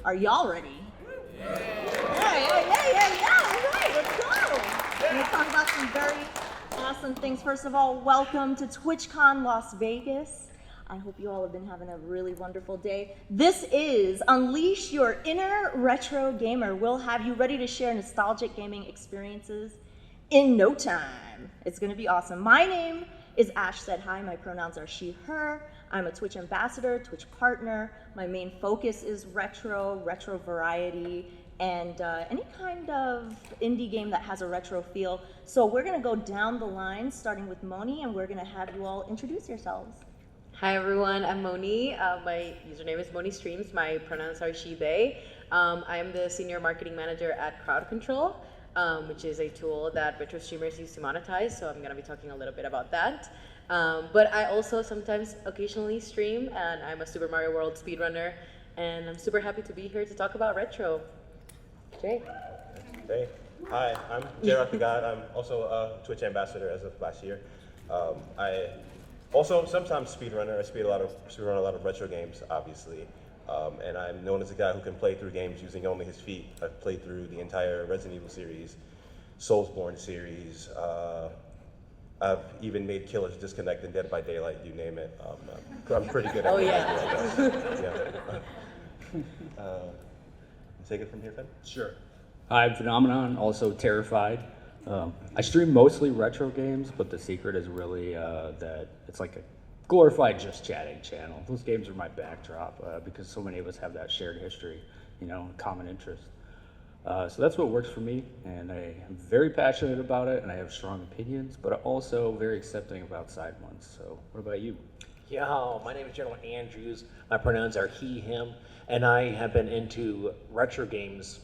Are y'all ready? Yeah, all right, let's go. We're gonna talk about some very awesome things. First of all, welcome to TwitchCon Las Vegas. I hope you all have been having a really wonderful day. This is Unleash Your Inner Retro Gamer. We'll have you ready to share nostalgic gaming experiences in no time. It's gonna be awesome. My name is Ash Said Hi. My pronouns are she, her. I'm a Twitch ambassador, Twitch partner. My main focus is retro variety, and any kind of indie game that has a retro feel. So we're gonna go down the line, starting with Moni, and we're gonna have you all introduce yourselves. Hi everyone, I'm Moni. My username is Moni Streams. My pronouns are she, they. I am the senior marketing manager at Crowd Control, which is a tool that retro streamers use to monetize. So I'm going to be talking a little bit about that. But I also sometimes occasionally stream, and I'm a Super Mario World speedrunner, and I'm super happy to be here to talk about retro. Jay. Hey, hi, I'm Jay Rock the God. I'm also a Twitch ambassador as of last year. I also sometimes speedrunner. I speedrun a lot of retro games, obviously. And I'm known as a guy who can play through games using only his feet. I've played through the entire Resident Evil series, Soulsborne series. I've even made Killers Disconnect and Dead by Daylight, you name it. I'm pretty good at it. Yeah. Take it from here, Finn? Sure. I'm Phenomenon, also Terrified. I stream mostly retro games, but the secret is really that it's like a glorified just chatting channel. Those games are my backdrop because so many of us have that shared history, common interest. So that's what works for me, and I am very passionate about it, and I have strong opinions, but also very accepting about side ones. So what about you? Yo, my name is General Andrews. My pronouns are he, him, and I have been into retro games,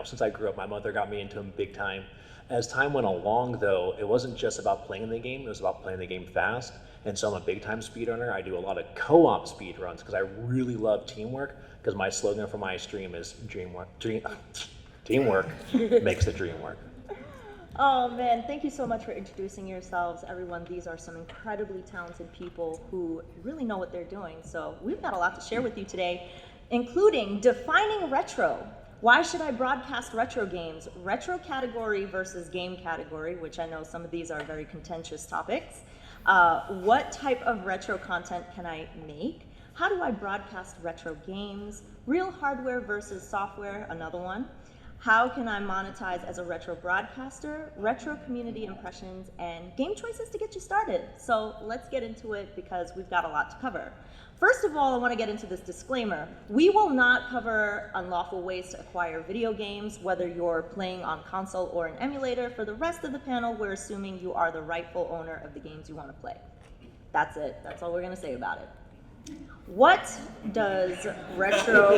since I grew up. My mother got me into them big time. As time went along, though, it wasn't just about playing the game, it was about playing the game fast. And so I'm a big time speedrunner. I do a lot of co-op speedruns because I really love teamwork, because my slogan for my stream is teamwork makes the dream work. Oh man, thank you so much for introducing yourselves, everyone. These are some incredibly talented people who really know what they're doing. So we've got a lot to share with you today, including defining retro. Why should I broadcast retro games? Retro category versus game category, which I know some of these are very contentious topics. What type of retro content can I make? How do I broadcast retro games? Real hardware versus software, another one. How can I monetize as a retro broadcaster? Retro community impressions and game choices to get you started. So let's get into it because we've got a lot to cover. First of all, I want to get into this disclaimer. We will not cover unlawful ways to acquire video games, whether you're playing on console or an emulator. For the rest of the panel, we're assuming you are the rightful owner of the games you want to play. That's it. That's all we're going to say about it. What does retro...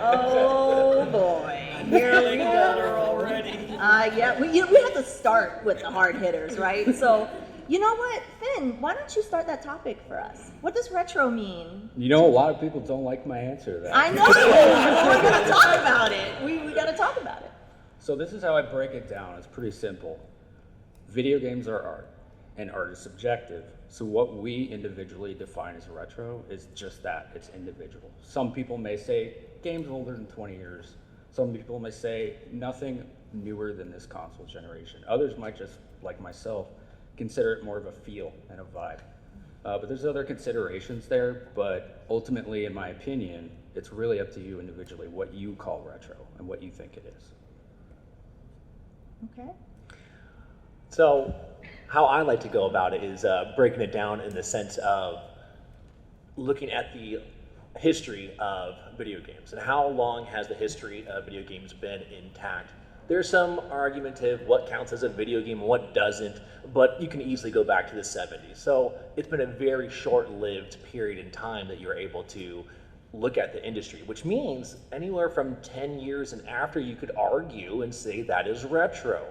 Oh boy, here we go. Already. Yeah, we have to start with the hard hitters, right? So, you know what, Finn, why don't you start that topic for us? What does retro mean? A lot of people don't like my answer to that. I know, we're gonna talk about it. We gotta talk about it. So this is how I break it down. It's pretty simple. Video games are art, and art is subjective. So what we individually define as retro is just that, it's individual. Some people may say games older than 20 years. Some people may say nothing newer than this console generation. Others might just, like myself, consider it more of a feel and a vibe. But there's other considerations there, but ultimately, in my opinion, it's really up to you individually what you call retro and what you think it is. Okay. So how I like to go about it is breaking it down in the sense of looking at the history of video games and how long has the history of video games been intact. There's some argumentative what counts as a video game and what doesn't, but you can easily go back to the 70s. So it's been a very short-lived period in time that you're able to look at the industry, which means anywhere from 10 years and after you could argue and say that is retro,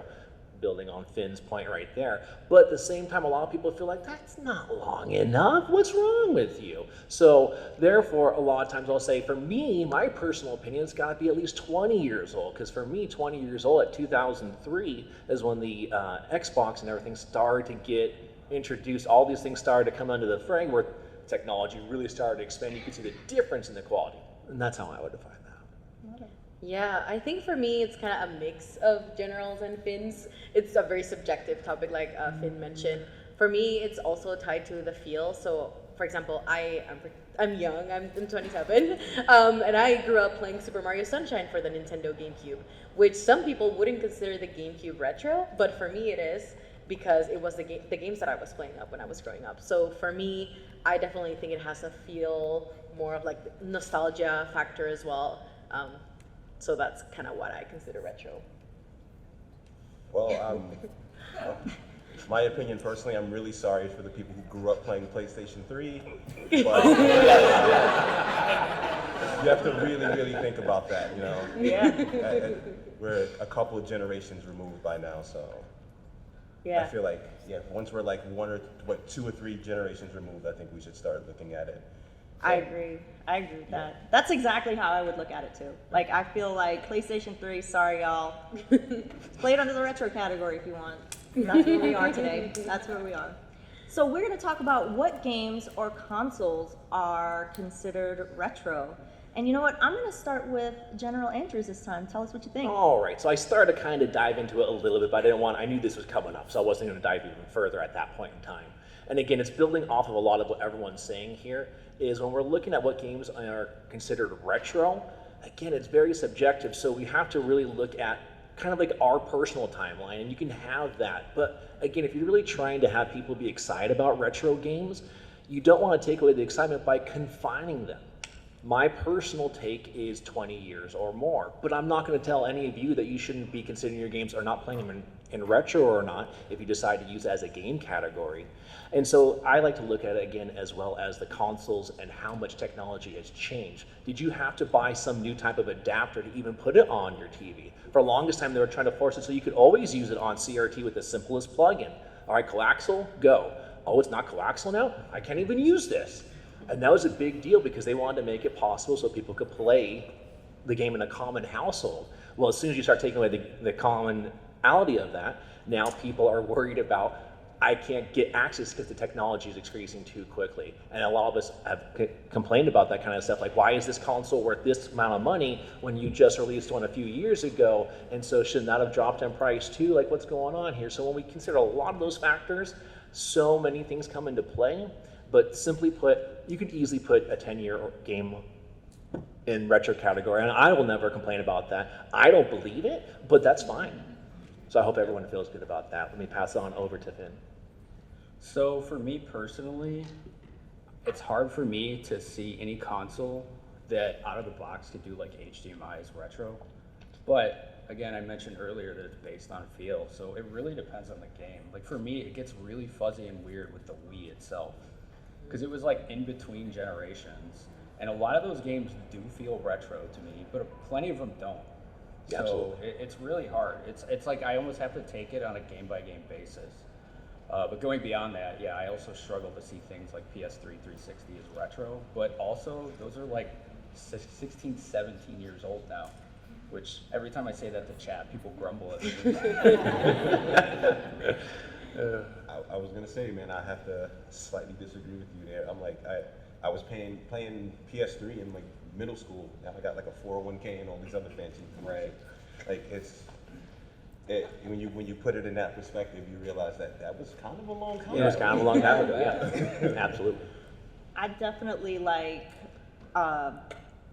building on Finn's point right there. But at the same time, a lot of people feel like that's not long enough. What's wrong with you? So therefore, a lot of times I'll say, for me, my personal opinion, it's got to be at least 20 years old. Because for me, 20 years old at 2003 is when the Xbox and everything started to get introduced. All these things started to come under the fray where technology really started to expand. You could see the difference in the quality. And that's how I would define that. Yeah, I think for me it's kind of a mix of generals and fins. It's a very subjective topic, like Finn mentioned. For me, it's also tied to the feel. So, for example, I'm young. I'm 27, and I grew up playing Super Mario Sunshine for the Nintendo GameCube, which some people wouldn't consider the GameCube retro, but for me it is because it was the games that I was playing up when I was growing up. So for me, I definitely think it has a feel more of like nostalgia factor as well. So that's kind of what I consider retro. Well, my opinion personally, I'm really sorry for the people who grew up playing PlayStation 3. But you have to really, really think about that, you know? Yeah. We're a couple of generations removed by now, so Yeah. I feel like, once we're like 2 or 3 generations removed, I think we should start looking at it. I agree with that. That's exactly how I would look at it too. Like, I feel like PlayStation 3, sorry y'all. Play it under the retro category if you want. That's where we are today. That's where we are. So we're going to talk about what games or consoles are considered retro. And you know what? I'm going to start with General Andrews this time. Tell us what you think. All right, so I started to kind of dive into it a little bit, but I knew this was coming up, so I wasn't going to dive even further at that point in time. And again, it's building off of a lot of what everyone's saying here, is when we're looking at what games are considered retro, again, it's very subjective, so we have to really look at kind of like our personal timeline, and you can have that. But again, if you're really trying to have people be excited about retro games, you don't want to take away the excitement by confining them. My personal take is 20 years or more, but I'm not going to tell any of you that you shouldn't be considering your games or not playing them in retro or not if you decide to use it as a game category. And so I like to look at it again as well as the consoles and how much technology has changed. Did you have to buy some new type of adapter to even put it on your TV? For the longest time, they were trying to force it so you could always use it on CRT with the simplest plugin. All right, coaxial, go. Oh, it's not coaxial now? I can't even use this. And that was a big deal because they wanted to make it possible so people could play the game in a common household. Well, as soon as you start taking away the commonality of that, now people are worried about, I can't get access because the technology is increasing too quickly. And a lot of us have complained about that kind of stuff, like, why is this console worth this amount of money when you just released one a few years ago? And so shouldn't that have dropped in price too? Like, what's going on here? So when we consider a lot of those factors, so many things come into play. But simply put, you could easily put a 10-year game in retro category, and I will never complain about that. I don't believe it, but that's fine. So I hope everyone feels good about that. Let me pass it on over to Finn. So for me personally, it's hard for me to see any console that out of the box could do like HDMI as retro. But again, I mentioned earlier that it's based on feel, so it really depends on the game. Like for me, it gets really fuzzy and weird with the Wii itself, because it was like in between generations. And a lot of those games do feel retro to me, but plenty of them don't. Yeah, so absolutely. it's really hard. It's like I almost have to take it on a game-by-game basis. But going beyond that, yeah, I also struggle to see things like PS3 360 as retro, but also those are like 16, 17 years old now, which every time I say that to chat, people grumble at me. I was gonna say, man, I have to slightly disagree with you there. I'm like, I was playing PS3 in like middle school. Now I got like a 401k and all these other fancy rags. Like when you put it in that perspective, you realize that was kind of a long time. Yeah, it was kind of a long time ago. Yeah, absolutely. I definitely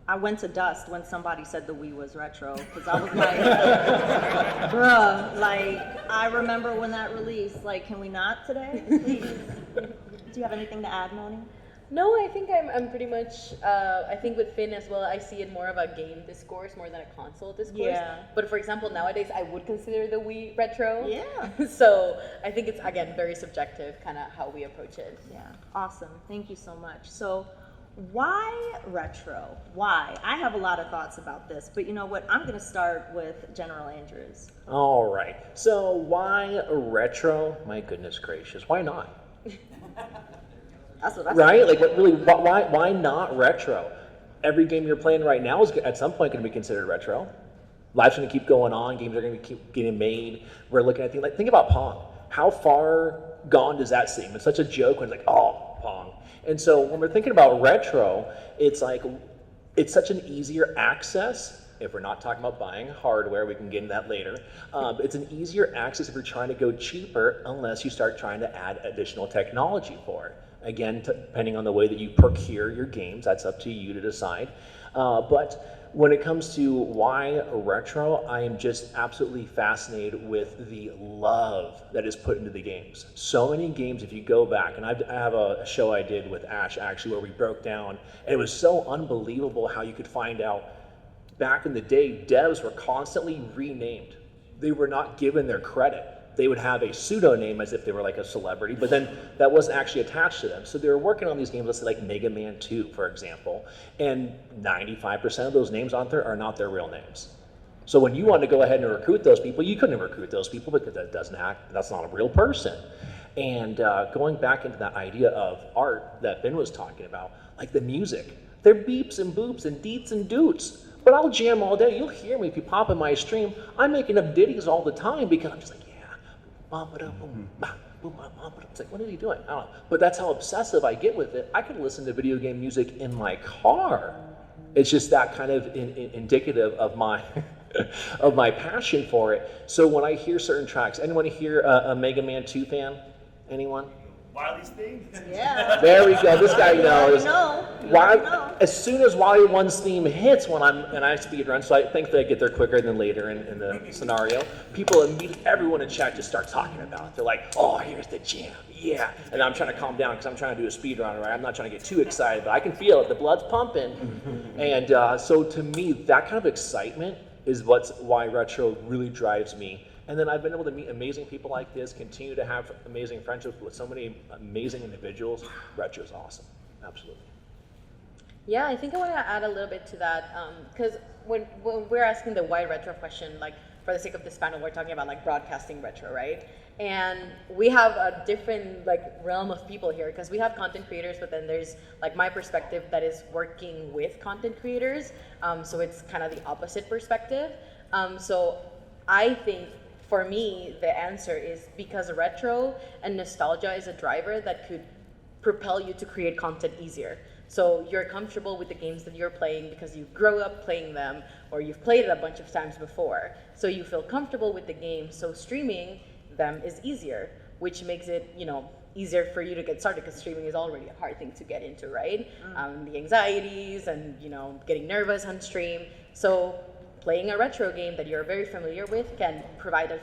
I went to dust when somebody said the Wii was retro, because I was like, bruh, like, I remember when that released. Like, can we not today, please? Do you have anything to add, Moni? No, I think I'm pretty much, I think with Finn as well, I see it more of a game discourse more than a console discourse. Yeah. But for example, nowadays I would consider the Wii retro. Yeah. So I think it's, again, very subjective, kind of how we approach it. Yeah, awesome. Thank you so much. So, why retro? Why? I have a lot of thoughts about this, but you know what? I'm going to start with General Andrews. All right. So why retro? My goodness gracious, why not? That's what I Right? Like, what really? Why not retro? Every game you're playing right now is at some point going to be considered retro. Life's going to keep going on. Games are going to keep getting made. We're looking at things like, think about Pong. How far gone does that seem? It's such a joke when it's like, oh, Pong. And so when we're thinking about retro, it's like it's such an easier access. If we're not talking about buying hardware, we can get into that later. It's an easier access if you're trying to go cheaper, unless you start trying to add additional technology for it. Again, depending on the way that you procure your games, that's up to you to decide. But when it comes to why retro, I am just absolutely fascinated with the love that is put into the games. So many games, if you go back, and I have a show I did with Ash actually where we broke down, and it was so unbelievable how you could find out back in the day, devs were constantly renamed. They were not given their credit. They would have a pseudonym as if they were like a celebrity, but then that wasn't actually attached to them. So they were working on these games, let's say like Mega Man 2, for example, and 95% of those names on there are not their real names. So when you want to go ahead and recruit those people, you couldn't recruit those people because that's not a real person. And going back into that idea of art that Ben was talking about, like the music, they're beeps and boops and deets and doots. But I'll jam all day. You'll hear me if you pop in my stream. I'm making up ditties all the time because I'm just like, it's like, what are you doing? I don't know. But that's how obsessive I get with it. I could listen to video game music in my car. It's just that kind of indicative of my of my passion for it. So when I hear certain tracks, anyone here a Mega Man 2 fan? Anyone? Wiley's theme? Yeah. There we go. This guy knows. You know. As soon as Wily 1's theme hits when I speed run, so I think they get there quicker than later in the scenario, everyone in chat just starts talking about it. They're like, oh, here's the jam, yeah. And I'm trying to calm down because I'm trying to do a speed run, right? I'm not trying to get too excited, but I can feel it. The blood's pumping. And so to me, that kind of excitement is why retro really drives me. And then I've been able to meet amazing people like this, continue to have amazing friendships with so many amazing individuals. Retro is awesome, absolutely. Yeah, I think I want to add a little bit to that, because when we're asking the why retro question, like for the sake of this panel, we're talking about like broadcasting retro, right? And we have a different like realm of people here because we have content creators, but then there's like my perspective that is working with content creators. So it's kind of the opposite perspective. So I think for me, the answer is because retro and nostalgia is a driver that could propel you to create content easier. So you're comfortable with the games that you're playing because you grew up playing them or you've played it a bunch of times before. So you feel comfortable with the game. So streaming them is easier, which makes it, easier for you to get started because streaming is already a hard thing to get into, right? The anxieties and, getting nervous on stream. So playing a retro game that you're very familiar with can provide a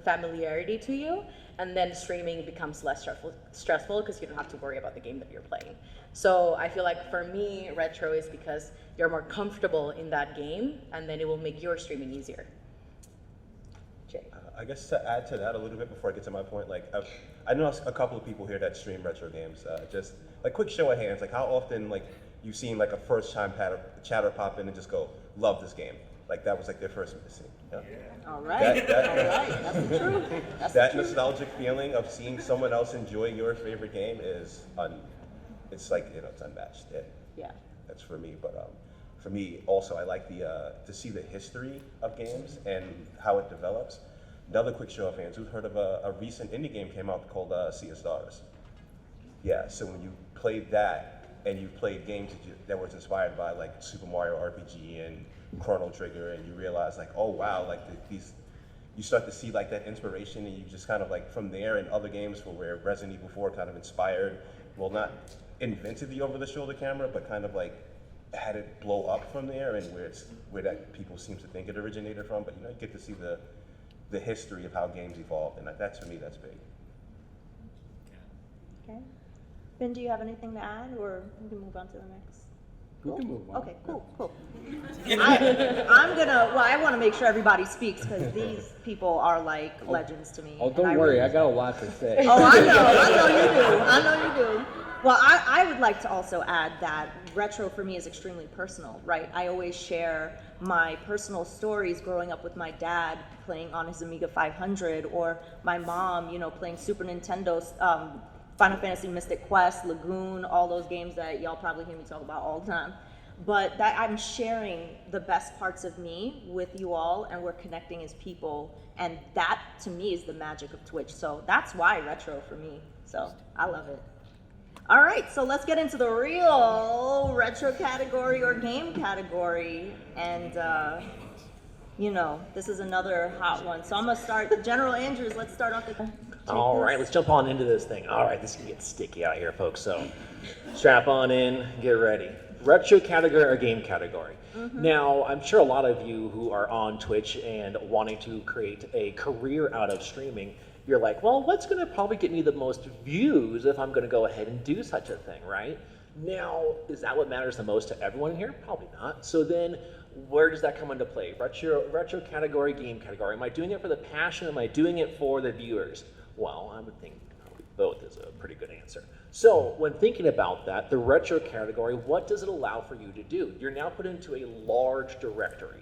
familiarity to you, and then streaming becomes less stressful because you don't have to worry about the game that you're playing. So I feel like for me, retro is because you're more comfortable in that game, and then it will make your streaming easier. Jay. I guess to add to that a little bit before I get to my point, like I know a couple of people here that stream retro games. Just like quick show of hands, like how often like you've seen like a first time chatter pop in and just go, love this game. Like that was like their first scene. Yeah. All right. That's the truth. That nostalgic feeling of seeing someone else enjoy your favorite game is it's like it's unmatched. Yeah. That's for me. But for me also, I like to see the history of games and how it develops. Another quick show of hands. Who's heard of a recent indie game came out called Sea of Stars? Yeah. So when you played that and you played games that was inspired by like Super Mario RPG and Chrono Trigger, and you realize like, oh wow, like you start to see like that inspiration, and you just kind of like from there and other games where Resident Evil 4 kind of inspired, well, not invented the over-the-shoulder camera, but kind of like had it blow up from there, and where that people seem to think it originated from. But you get to see the history of how games evolved, and that's for me, that's big. Okay. Ben, do you have anything to add, or we can move on to the next? We can move on. Okay, cool. I want to make sure everybody speaks because these people are like legends to me. Oh, don't worry, I got a lot to say. Oh, I know you do. Well, I would like to also add that retro for me is extremely personal, right? I always share my personal stories growing up with my dad playing on his Amiga 500, or my mom, playing Super Nintendo, Final Fantasy Mystic Quest, Lagoon, all those games that y'all probably hear me talk about all the time. But that I'm sharing the best parts of me with you all, and we're connecting as people, and that to me is the magic of Twitch. So that's why retro for me. So I love it. All right, so let's get into the real retro category or game category. And, this is another hot one. So I'm going to start. General Andrews, let's start off the. All right, let's jump on into this thing. All right, this is gonna get sticky out here, folks. So strap on in, get ready. Retro category or game category. Now, I'm sure a lot of you who are on Twitch and wanting to create a career out of streaming, you're like, well, what's gonna probably get me the most views if I'm gonna go ahead and do such a thing, right? Now, is that what matters the most to everyone in here? Probably not. So then, where does that come into play? Retro category, game category. Am I doing it for the passion? Am I doing it for the viewers? Well, I would think probably both is a pretty good answer. So when thinking about that, the retro category, what does it allow for you to do? You're now put into a large directory.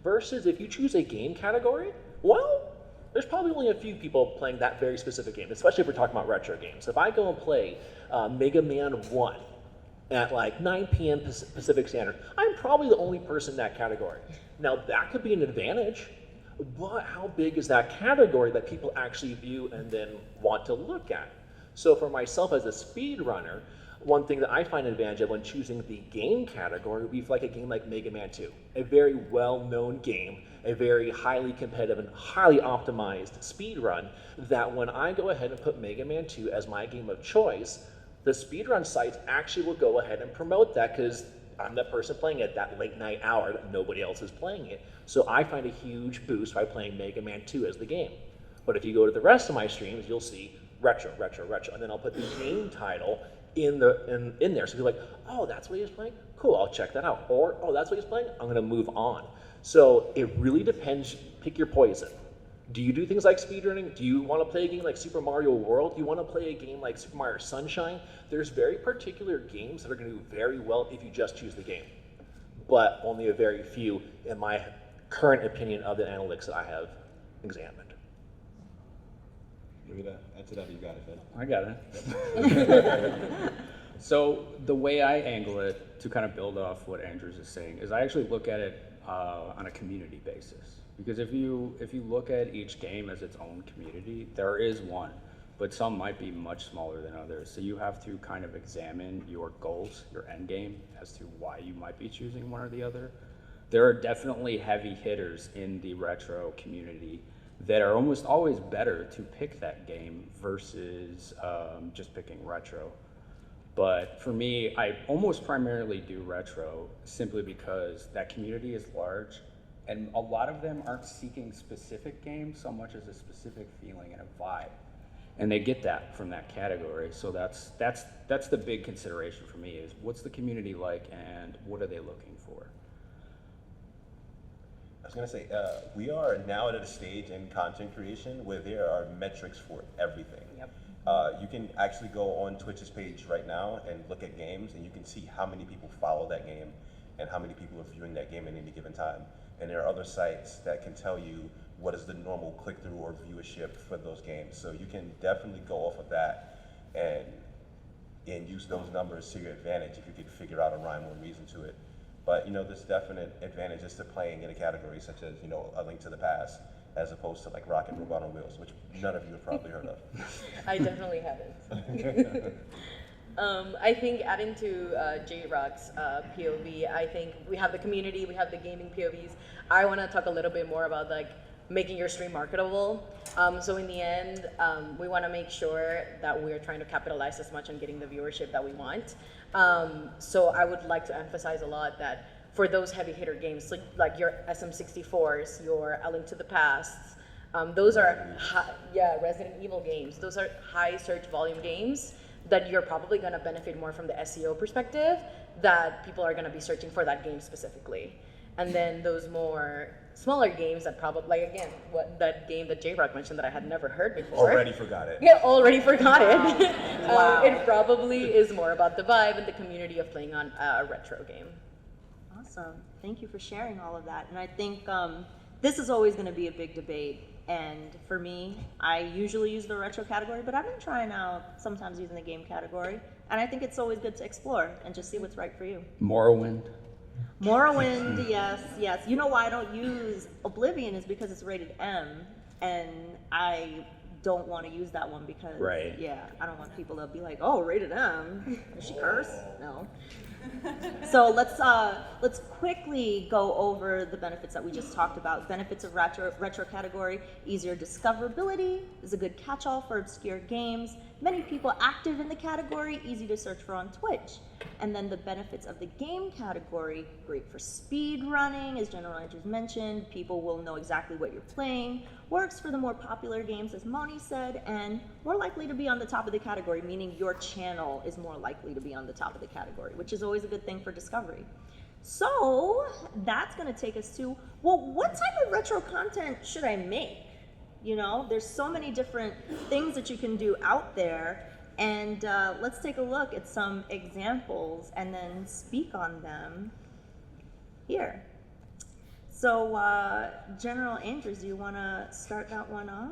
Versus if you choose a game category, well, there's probably only a few people playing that very specific game, especially if we're talking about retro games. If I go and play Mega Man 1 at like 9 p.m. Pacific Standard, I'm probably the only person in that category. Now that could be an advantage, but how big is that category that people actually view and then want to look at? So for myself as a speedrunner, one thing that I find an advantage of when choosing the game category would be for like a game like Mega Man 2, a very well-known game, a very highly competitive and highly optimized speedrun, that when I go ahead and put Mega Man 2 as my game of choice, the speedrun sites actually will go ahead and promote that because I'm the person playing it that late night hour that nobody else is playing it. So I find a huge boost by playing Mega Man 2 as the game. But if you go to the rest of my streams, you'll see retro, and then I'll put the game title in there. So you're like, oh, that's what he's playing? Cool, I'll check that out. Or, oh, that's what he's playing? I'm gonna move on. So it really depends, pick your poison. Do you do things like speedrunning? Do you want to play a game like Super Mario World? Do you want to play a game like Super Mario Sunshine? There's very particular games that are going to do very well if you just choose the game, but only a very few, in my current opinion, of the analytics that I have examined. You're gonna answer that, you got it, Ben. I got it. So the way I angle it to kind of build off what Andrews is saying is I actually look at it on a community basis. Because if you look at each game as its own community, there is one, but some might be much smaller than others. So you have to kind of examine your goals, your end game, as to why you might be choosing one or the other. There are definitely heavy hitters in the retro community that are almost always better to pick that game versus just picking retro. But for me, I almost primarily do retro simply because that community is large. And a lot of them aren't seeking specific games so much as a specific feeling and a vibe. And they get that from that category. So that's the big consideration for me is what's the community like and what are they looking for? I was gonna say, we are now at a stage in content creation where there are metrics for everything. Yep. You can actually go on Twitch's page right now and look at games, and you can see how many people follow that game and how many people are viewing that game at any given time. And there are other sites that can tell you what is the normal click-through or viewership for those games. So you can definitely go off of that and use those numbers to your advantage if you could figure out a rhyme or reason to it. But there's definite advantages to playing in a category such as A Link to the Past, as opposed to like Rocket Robot on Wheels, which none of you have probably heard of. I definitely haven't. I think adding to J-Rock's POV, I think we have the community, we have the gaming POVs. I want to talk a little bit more about like making your stream marketable. So in the end, we want to make sure that we're trying to capitalize as much on getting the viewership that we want. So I would like to emphasize a lot that for those heavy hitter games, like your SM64s, your A Link to the Past, those are Resident Evil games. Those are high search volume games that you're probably going to benefit more from the SEO perspective, that people are going to be searching for that game specifically. And then those more smaller games that probably, like again, that game that J-Rock mentioned that I had never heard before. Already forgot it. Yeah, already forgot it. Wow. It probably is more about the vibe and the community of playing on a retro game. Awesome. Thank you for sharing all of that. And I think this is always going to be a big debate. And for me, I usually use the retro category, but I've been trying out sometimes using the game category. And I think it's always good to explore and just see what's right for you. Morrowind. Morrowind, yes. You know why I don't use Oblivion is because it's rated M, and I don't want to use that one because, Right. yeah, I don't want people to be like, oh, rated M. Does she curse? No. So let's quickly go over the benefits that we just talked about. Benefits of retro category: easier discoverability is a good catch-all for obscure games. Many people active in the category, easy to search for on Twitch. And then the benefits of the game category: great for speed running, as General Andrews mentioned. People will know exactly what you're playing. Works for the more popular games, as Moni said, and more likely to be on the top of the category, meaning your channel is more likely to be on the top of the category, which is always a good thing for discovery. So that's going to take us to, well, what type of retro content should I make? You know, there's so many different things that you can do out there, and let's take a look at some examples and then speak on them here. So, General Andrews, do you want to start that one off?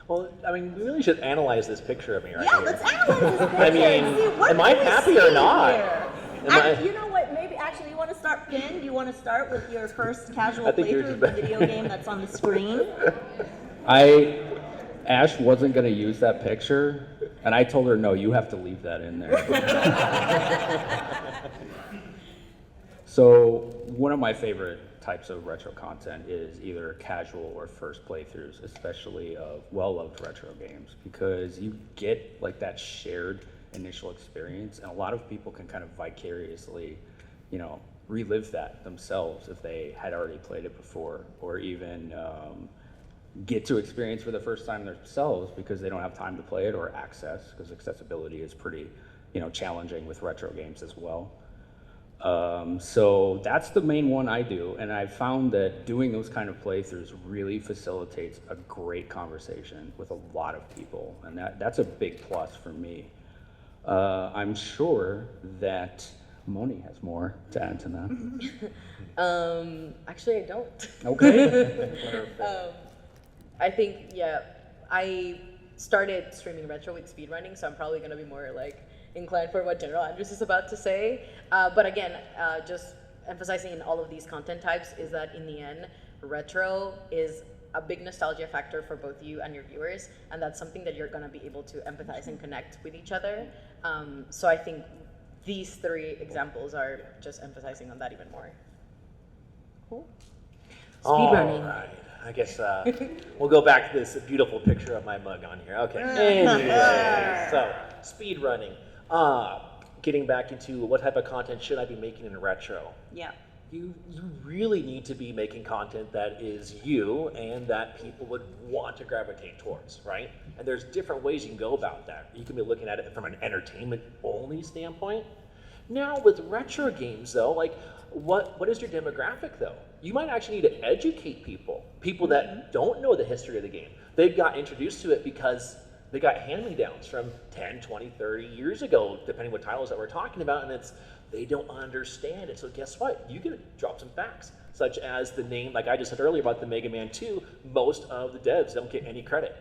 Well, I mean, we really should analyze this picture of me right Yeah, here. let's analyze this picture. I mean, See, what am I do we happy or see not? here? You know what? Maybe actually, you want to start pinned. You want to start with your first casual I think yours playthrough is of the better. video game that's on the screen. Ash wasn't gonna use that picture, and I told her, no, you have to leave that in there. So one of my favorite types of retro content is either casual or first playthroughs, especially of well-loved retro games, because you get like that shared initial experience, and a lot of people can kind of vicariously, you know, relive that themselves if they had already played it before, or even get to experience for the first time themselves because they don't have time to play it or access, because accessibility is pretty, you know, challenging with retro games as well. So that's the main one I do, and I've found that doing those kind of playthroughs really facilitates a great conversation with a lot of people, and that's a big plus for me. I'm sure that Moni has more to add to that. Actually, I don't. Okay. I think, yeah, I started streaming retro with speedrunning, so I'm probably going to be more like inclined for what General Andrews is about to say. But again, just emphasizing in all of these content types is that in the end, retro is a big nostalgia factor for both you and your viewers, and that's something that you're going to be able to empathize and connect with each other. So I think these three examples are just emphasizing on that even more. Cool. Speedrunning. All right. I guess we'll go back to this beautiful picture of my mug on here. Okay. Anyway, so speed running. Getting back into what type of content should I be making in retro? Yeah. You really need to be making content that is you and that people would want to gravitate towards, right? And there's different ways you can go about that. You can be looking at it from an entertainment only standpoint. Now with retro games though, like what is your demographic though? You might actually need to educate people that don't know the history of the game. They've got introduced to it because they got hand-me-downs from 10, 20, 30 years ago, depending what titles that we're talking about, and they don't understand it. So guess what? You can drop some facts, such as the name, like I just said earlier about the Mega Man 2, most of the devs don't get any credit.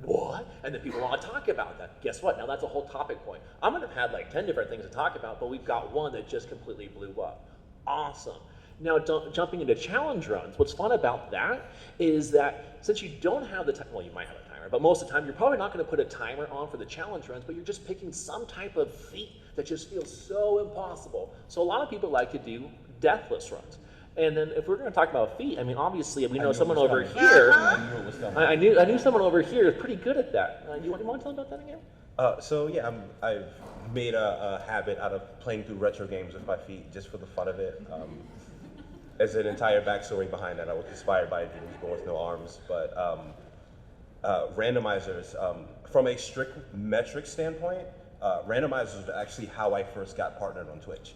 What? And then people want to talk about that. Guess what? Now that's a whole topic point. I'm going to have like 10 different things to talk about, but we've got one that just completely blew up. Awesome. Now, jumping into challenge runs, what's fun about that is that since you don't have the time, well, you might have a timer, but most of the time you're probably not going to put a timer on for the challenge runs, but you're just picking some type of feat that just feels so impossible. So a lot of people like to do deathless runs. And then if we're going to talk about feat, I mean, obviously we know someone over here. I knew someone over here is pretty good at that. You want to tell about that again? So yeah, I've made a habit out of playing through retro games with my feet just for the fun of it. There's an entire backstory behind that. I was inspired by a dude who was born with no arms, but randomizers, from a strict metric standpoint, randomizers are actually how I first got partnered on Twitch.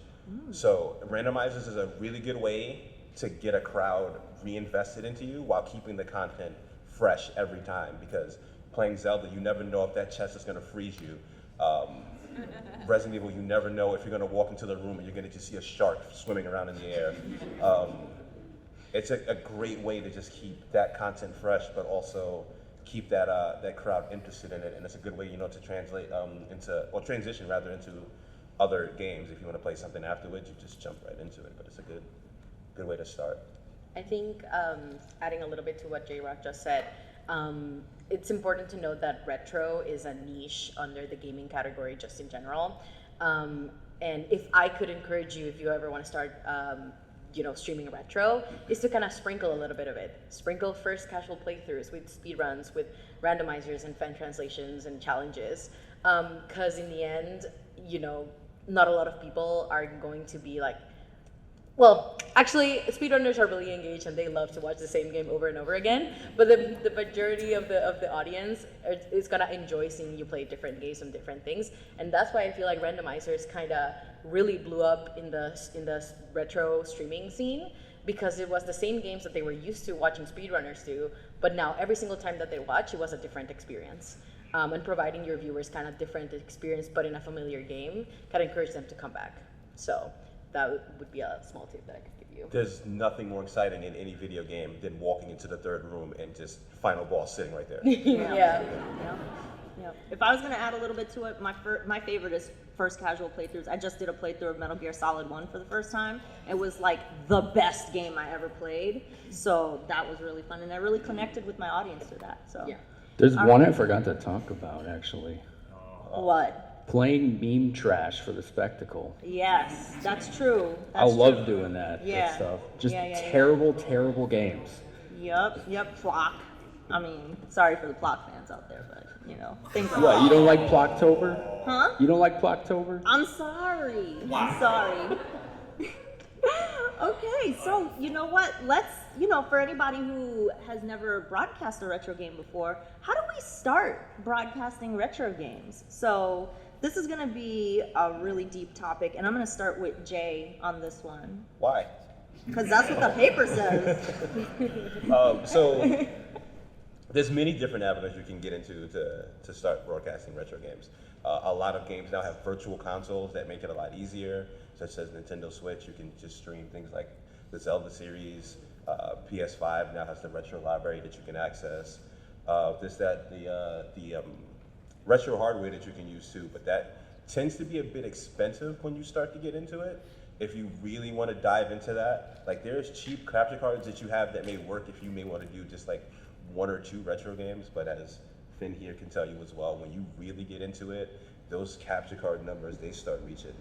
So randomizers is a really good way to get a crowd reinvested into you while keeping the content fresh every time, because playing Zelda, you never know if that chest is going to freeze you. Resident Evil, you never know if you're going to walk into the room and you're going to just see a shark swimming around in the air. It's a great way to just keep that content fresh, but also keep that crowd interested in it. And it's a good way, you know, to translate transition rather into other games. If you want to play something afterwards, you just jump right into it. But it's a good way to start. I think adding a little bit to what J-Rock just said, it's important to note that retro is a niche under the gaming category just in general. And if I could encourage you, if you ever want to start, streaming retro, is to kind of sprinkle a little bit of it. Sprinkle first casual playthroughs with speedruns, with randomizers and fan translations and challenges. Because in the end, not a lot of people are going to be like, well, actually, speedrunners are really engaged and they love to watch the same game over and over again. But the majority of the audience is gonna enjoy seeing you play different games and different things, and that's why I feel like randomizers kind of really blew up in the retro streaming scene, because it was the same games that they were used to watching speedrunners do, but now every single time that they watch, it was a different experience. And providing your viewers kind of different experience, but in a familiar game, kind of encourage them to come back. So that would be a small tip that I could give you. There's nothing more exciting in any video game than walking into the third room and just final boss sitting right there. Yeah. If I was gonna add a little bit to it, my favorite is first casual playthroughs. I just did a playthrough of Metal Gear Solid 1 for the first time. It was like the best game I ever played. So that was really fun, and I really connected with my audience through that. So Yeah. There's one I forgot to talk about, actually. What? Playing meme trash for the spectacle. Yes, that's true. I That's love true. doing that Yeah. stuff. Just Yeah. terrible games. Yep, Plock. I mean, sorry for the Plock fans out there, but things like What, you don't like Plocktober? Huh? You don't like Plocktober? I'm sorry. I'm sorry. Okay, so you know what? Let's, for anybody who has never broadcast a retro game before, how do we start broadcasting retro games? So this is going to be a really deep topic, and I'm going to start with Jay on this one, Why? because that's what the paper says. So there's many different avenues you can get into to start broadcasting retro games. A lot of games now have virtual consoles that make it a lot easier, such as Nintendo Switch. You can just stream things like the Zelda series. PS5 now has the retro library that you can access. The retro hardware that you can use too, but that tends to be a bit expensive when you start to get into it. If you really want to dive into that, like there's cheap capture cards that you have that may work if you may want to do just like one or two retro games, but as Finn here can tell you as well, when you really get into it, those capture card numbers, they start reaching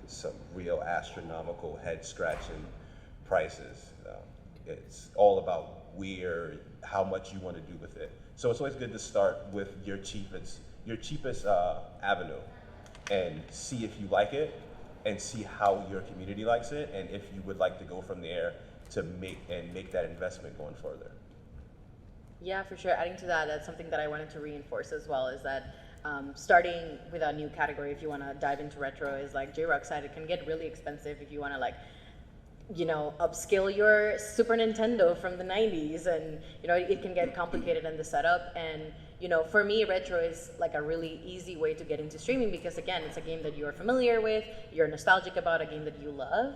some real astronomical head scratching prices. It's all about how much you want to do with it. So it's always good to start with your cheapest avenue and see if you like it and see how your community likes it, and if you would like to go from there to make that investment going further. Yeah, for sure. Adding to that, that's something that I wanted to reinforce as well, is that starting with a new category, if you want to dive into retro, is like J-Rock said, it can get really expensive if you want to upscale your Super Nintendo from the 90s, and it can get complicated in the setup. And for me, retro is like a really easy way to get into streaming, because again, it's a game that you are familiar with, you're nostalgic about, a game that you love,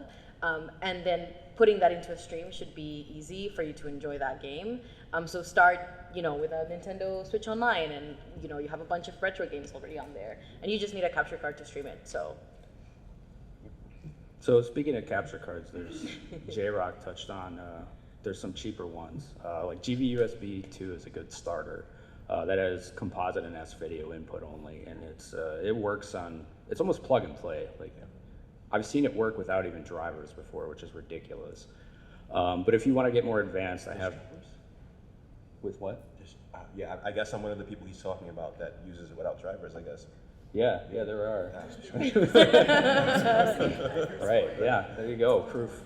and then putting that into a stream should be easy for you to enjoy that game. So start with a Nintendo Switch Online, and you have a bunch of retro games already on there, and you just need a capture card to stream it. So speaking of capture cards, there's J-Rock touched on, there's some cheaper ones. Like GV-USB 2 is a good starter. That has composite and S-video input only, and it works on, it's almost plug and play. Like, I've seen it work without even drivers before, which is ridiculous. But if you want to get more advanced, I have, with what? Yeah, I guess I'm one of the people he's talking about that uses it without drivers, I guess. Yeah, there are. Right, yeah, there you go, proof.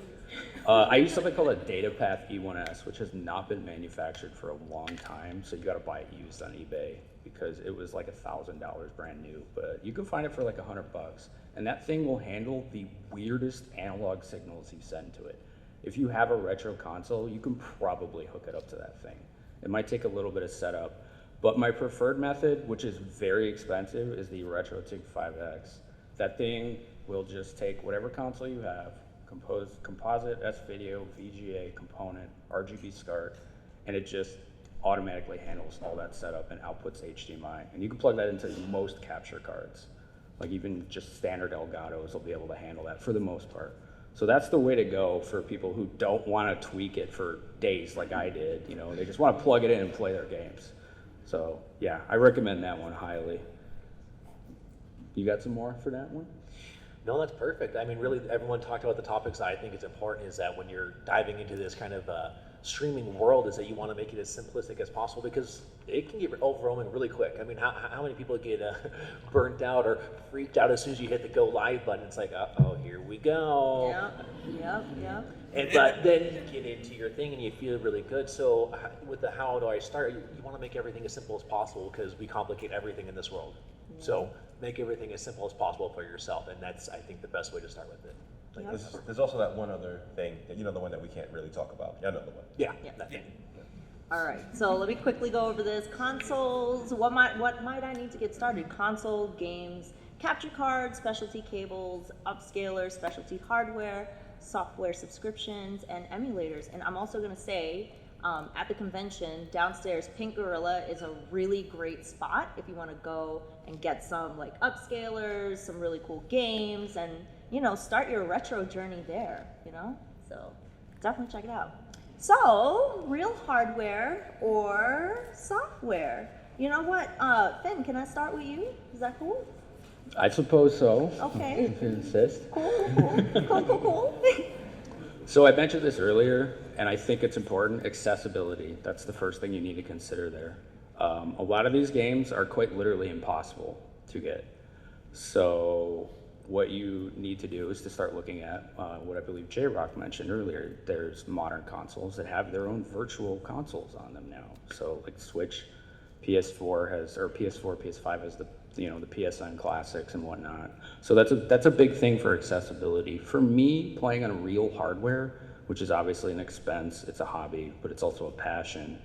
I use something called a DataPath E1S, which has not been manufactured for a long time, so you gotta buy it used on eBay, because it was like $1,000 brand new, but you can find it for like $100. And that thing will handle the weirdest analog signals you send to it. If you have a retro console, you can probably hook it up to that thing. It might take a little bit of setup, but my preferred method, which is very expensive, is the RetroTIG 5X. That thing will just take whatever console you have, composite, S-video, VGA, component, RGB SCART, and it just automatically handles all that setup and outputs HDMI. And you can plug that into most capture cards. Like even just standard Elgatos will be able to handle that for the most part. So that's the way to go for people who don't want to tweak it for days like I did. You know, they just want to plug it in and play their games. So yeah, I recommend that one highly. You got some more for that one? No, that's perfect. I mean, really, everyone talked about the topics that I think is important is that when you're diving into this kind of streaming world is that you want to make it as simplistic as possible because it can get overwhelming really quick. I mean, how many people get burnt out or freaked out as soon as you hit the go live button? It's like, oh, here we go. Yep. But then you get into your thing and you feel really good. So with the how do I start, you want to make everything as simple as possible because we complicate everything in this world. Yeah. So make everything as simple as possible for yourself, and that's, I think, the best way to start with it. Yep. There's also that one other thing, the one that we can't really talk about. Yeah, another one. Yeah. Yeah. All right, so let me quickly go over this. Consoles, what might I need to get started? Console, games, capture cards, specialty cables, upscalers, specialty hardware, software subscriptions, and emulators. And I'm also gonna say, at the convention, downstairs, Pink Gorilla is a really great spot if you wanna go and get some like upscalers, some really cool games, and start your retro journey there, So definitely check it out. So, real hardware or software? You know what, Finn, can I start with you? Is that cool? I suppose so. Okay. If you insist. Cool. So I mentioned this earlier, and I think it's important, accessibility. That's the first thing you need to consider there. A lot of these games are quite literally impossible to get. So what you need to do is to start looking at what I believe J-Rock mentioned earlier. There's modern consoles that have their own virtual consoles on them now. So like Switch, PS4, PS5 has the PSN classics and whatnot. So that's a big thing for accessibility. For me, playing on real hardware, which is obviously an expense, it's a hobby, but it's also a passion,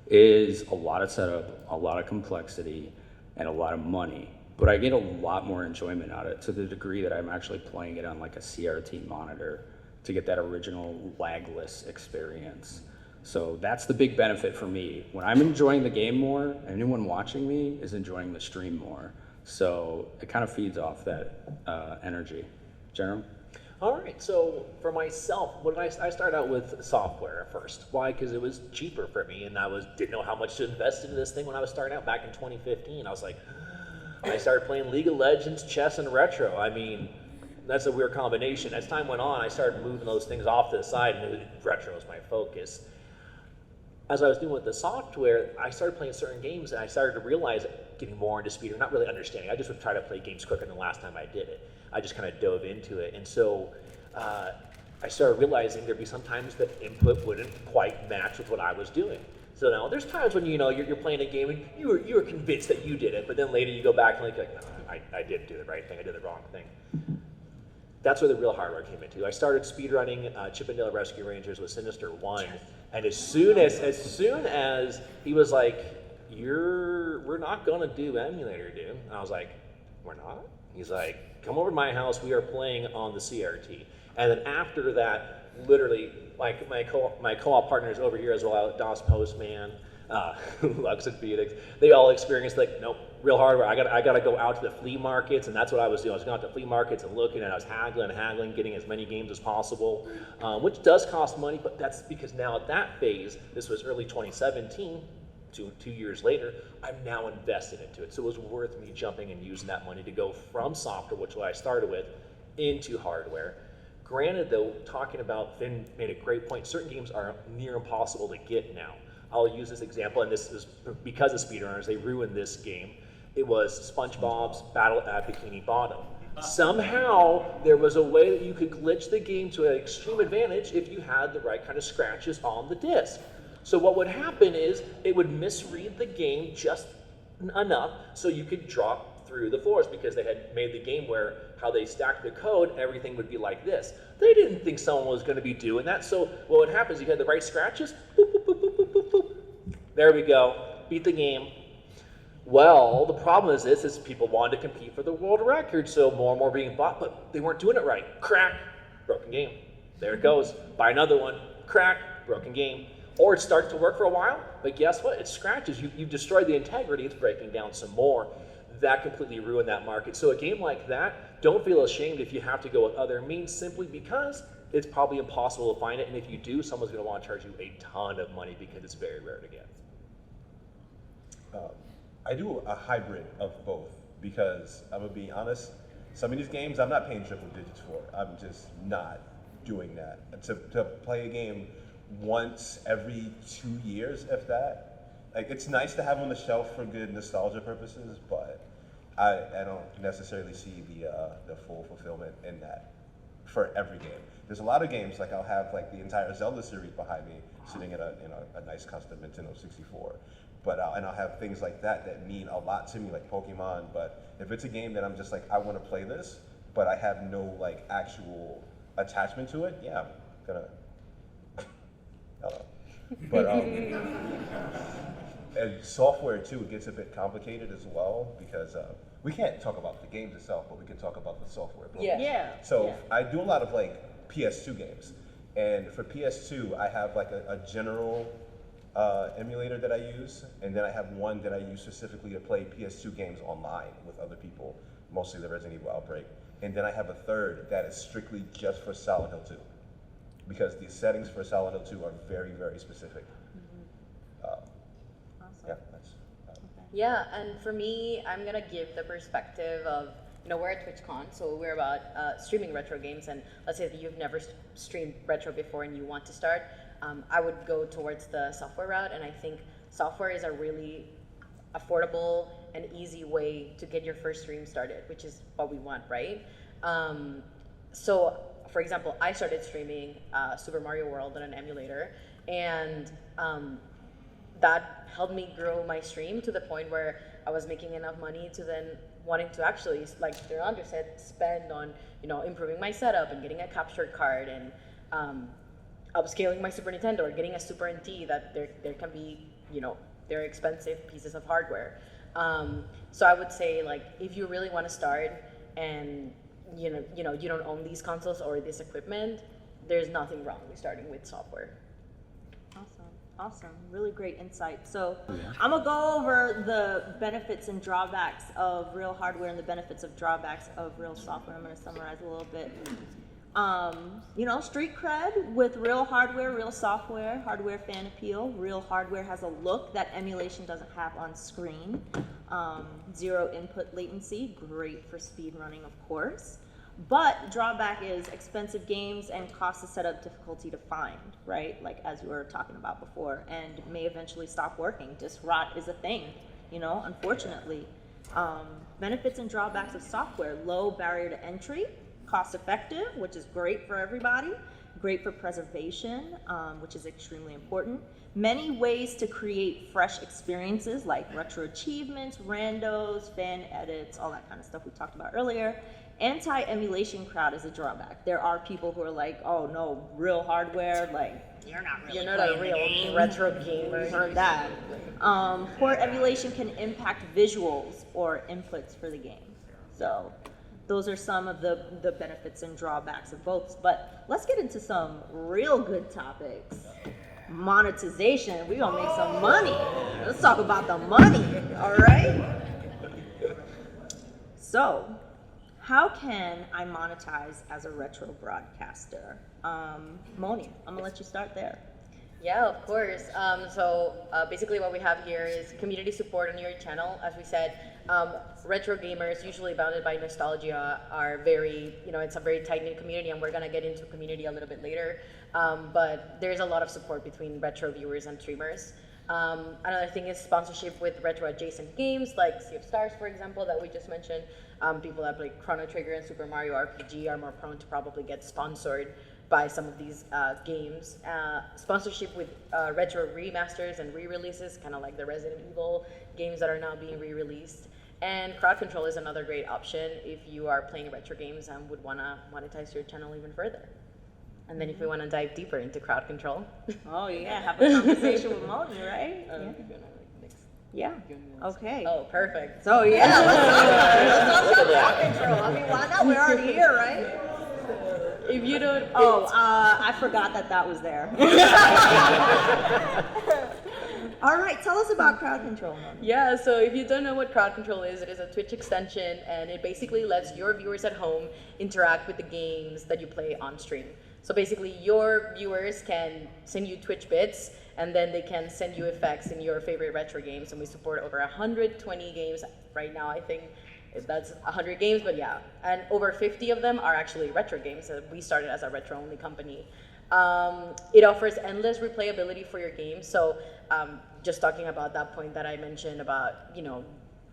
is a lot of setup, a lot of complexity, and a lot of money. But I get a lot more enjoyment out of it to the degree that I'm actually playing it on like a CRT monitor to get that original lagless experience. So that's the big benefit for me. When I'm enjoying the game more, anyone watching me is enjoying the stream more. So it kind of feeds off that energy. General? All right, so for myself, I started out with software at first. Why? Because it was cheaper for me, and didn't know how much to invest into this thing when I was starting out back in 2015. I was like, I started playing League of Legends, chess, and retro. I mean, that's a weird combination. As time went on, I started moving those things off to the side, and retro was my focus. As I was doing with the software, I started playing certain games, and I started to realize getting more into speed, or not really understanding. I just would try to play games quicker than the last time I did it. I just kind of dove into it, and so I started realizing there'd be some times that input wouldn't quite match with what I was doing. So now there's times when you're playing a game and you were convinced that you did it, but then later you go back and like no, I didn't do the right thing. I did the wrong thing. That's where the real hardware came into. I started speedrunning Chip and Dale Rescue Rangers with Sinister 1, and as soon as he was like, we're not gonna do emulator, dude. And I was like, we're not? He's like, come over to my house, we are playing on the CRT. And then after that, literally, like my co-op partners over here as well, DOS Postman, Lux and Phoenix, they all experienced like, nope, real hardware. I gotta go out to the flea markets, and that's what I was doing. I was going out to flea markets and looking, and I was haggling, getting as many games as possible, which does cost money, but that's because now at that phase, this was early 2017, 2 years later, I'm now invested into it. So it was worth me jumping and using that money to go from software, which is what I started with, into hardware. Granted though, talking about, Finn made a great point, certain games are near impossible to get now. I'll use this example, and this is because of speedrunners, they ruined this game. It was SpongeBob's Battle at Bikini Bottom. Somehow, there was a way that you could glitch the game to an extreme advantage if you had the right kind of scratches on the disc. So what would happen is, it would misread the game just enough so you could drop through the floors, because they had made the game where how they stacked the code, everything would be like this. They didn't think someone was going to be doing that, so what would happen is you had the right scratches, boop, boop, boop, boop, boop, boop, boop. There we go, beat the game. Well, the problem is this, is people wanted to compete for the world record, so more and more being bought, but they weren't doing it right. Crack, broken game. There it goes, buy another one, crack, broken game. Or it starts to work for a while, but guess what? It scratches. You've destroyed the integrity. It's breaking down some more. That completely ruined that market. So a game like that, don't feel ashamed if you have to go with other means, simply because it's probably impossible to find it. And if you do, someone's going to want to charge you a ton of money because it's very rare to get. I do a hybrid of both because I'm gonna be honest, some of these games I'm not paying triple digits for. I'm just not doing that. And to play a game once every 2 years, if that, like it's nice to have on the shelf for good nostalgia purposes, but I don't necessarily see the full fulfillment in that for every game. There's a lot of games, like I'll have like the entire Zelda series behind me sitting in a nice custom Nintendo 64. But and I'll have things like that mean a lot to me, like Pokemon. But if it's a game that I'm just like, I want to play this, but I have no like actual attachment to it, yeah, I'm gonna. Hello. But and software too, it gets a bit complicated as well because we can't talk about the games itself, but we can talk about the software. Yeah. So I do a lot of like PS2 games, and for PS2, I have like a general emulator that I use, and then I have one that I use specifically to play PS2 games online with other people, mostly the Resident Evil Outbreak. And then I have a third that is strictly just for Silent Hill 2, because the settings for Silent Hill 2 are very, very specific. Yeah, that's. Yeah, and for me, I'm gonna give the perspective of, we're at TwitchCon, so we're about streaming retro games, and let's say that you've never streamed retro before and you want to start, I would go towards the software route, and I think software is a really affordable and easy way to get your first stream started, which is what we want, right? So, for example, I started streaming Super Mario World on an emulator, and that helped me grow my stream to the point where I was making enough money to then wanting to actually, like Derandra said, spend on improving my setup and getting a capture card and upscaling my Super Nintendo or getting a Super NT that there can be, they're expensive pieces of hardware. So I would say, like, if you really want to start and you don't own these consoles or this equipment, there's nothing wrong with starting with software. Awesome, really great insight. So I'm gonna go over the benefits and drawbacks of real hardware and the benefits of drawbacks of real software. I'm gonna summarize a little bit. Street cred with real hardware, real software, hardware fan appeal. Real hardware has a look that emulation doesn't have on screen. Zero input latency, great for speed running, of course. But drawback is expensive games and cost of setup, difficulty to find, right? Like as we were talking about before, and may eventually stop working. Disk rot is a thing, unfortunately. Benefits and drawbacks of software: low barrier to entry, cost effective, which is great for everybody, great for preservation, which is extremely important. Many ways to create fresh experiences like retro achievements, randos, fan edits, all that kind of stuff we talked about earlier. Anti-emulation crowd is a drawback. There are people who are like, oh no, real hardware, like, you're not a real retro gamer. Or that. Poor emulation can impact visuals or inputs for the game. So those are some of the benefits and drawbacks of both. But let's get into some real good topics. Monetization. We're gonna make some money. Let's talk about the money, all right? So, how can I monetize as a retro broadcaster? Moni, I'm gonna let you start there. Yeah, of course. So basically what we have here is community support on your channel. As we said, retro gamers, usually bounded by nostalgia, are very, it's a very tight-knit community, and we're gonna get into community a little bit later. But there's a lot of support between retro viewers and streamers. Another thing is sponsorship with retro adjacent games like Sea of Stars, for example, that we just mentioned. People that play Chrono Trigger and Super Mario RPG are more prone to probably get sponsored by some of these games. Sponsorship with retro remasters and re-releases, kind of like the Resident Evil games that are now being re-released. And crowd control is another great option if you are playing retro games and would want to monetize your channel even further. And then if we want to dive deeper into crowd control. Oh yeah, have a conversation with Moni, right? Yeah. Okay. Oh, perfect. So yeah, let's talk about crowd control. I mean, why not? We're already here, right? If you don't... I forgot that was there. All right, tell us about crowd control, Moni. Yeah, so if you don't know what crowd control is, it is a Twitch extension, and it basically lets your viewers at home interact with the games that you play on stream. So basically, your viewers can send you Twitch bits, and then they can send you effects in your favorite retro games. And we support over 120 games right now. I think that's 100 games, but yeah, and over 50 of them are actually retro games. We started as a retro-only company. It offers endless replayability for your game. So just talking about that point that I mentioned about, you know,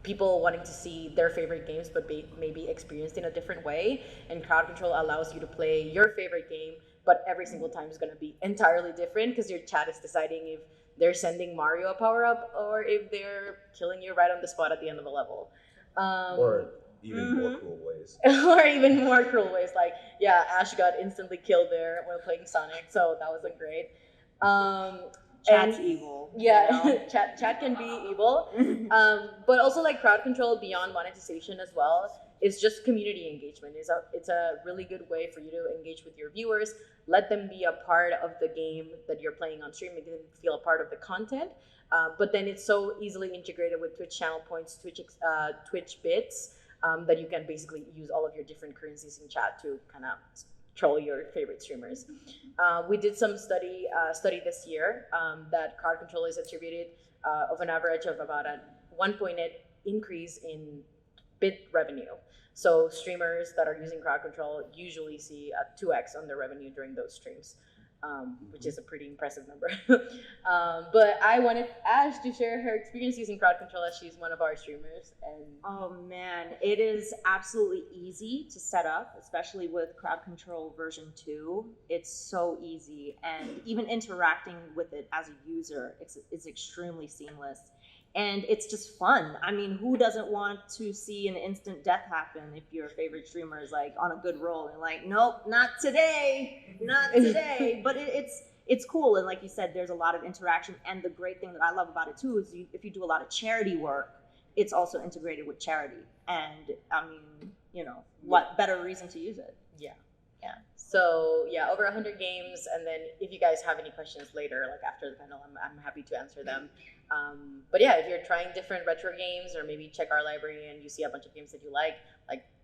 people wanting to see their favorite games but maybe experienced in a different way, and crowd control allows you to play your favorite game, but every single time is going to be entirely different because your chat is deciding if they're sending Mario a power-up or if they're killing you right on the spot at the end of the level. Or even more cruel ways. Or even more cruel ways, like, yeah, Ash got instantly killed there while playing Sonic, so that wasn't great. Chat's and, evil. Yeah, You know? chat can be evil. But also, like, crowd control beyond monetization as well is just community engagement. It's a really good way for you to engage with your viewers, let them be a part of the game that you're playing on stream, make them feel a part of the content. But then it's so easily integrated with Twitch channel points, Twitch bits, that you can basically use all of your different currencies in chat to kind of troll your favorite streamers. We did some study this year that crowd control is attributed of an average of about a 1.8 increase in bit revenue. So streamers that are using crowd control usually see a 2x on their revenue during those streams, which is a pretty impressive number. But I wanted Ash to share her experience using crowd control as she's one of our streamers. And Oh man, it is absolutely easy to set up, especially with crowd control version 2. It's so easy, and even interacting with it as a user is extremely seamless. And it's just fun. I mean, who doesn't want to see an instant death happen if your favorite streamer is like on a good roll and like, nope, not today, not today. But it's cool, and like you said, there's a lot of interaction. And the great thing that I love about it too is if you do a lot of charity work, it's also integrated with charity. And I mean, you know, what better reason to use it? yeah. Yeah. So yeah, over 100 games, and then if you guys have any questions later, like after the panel, I'm happy to answer them. But yeah, if you're trying different retro games, or maybe check our library and you see a bunch of games that you like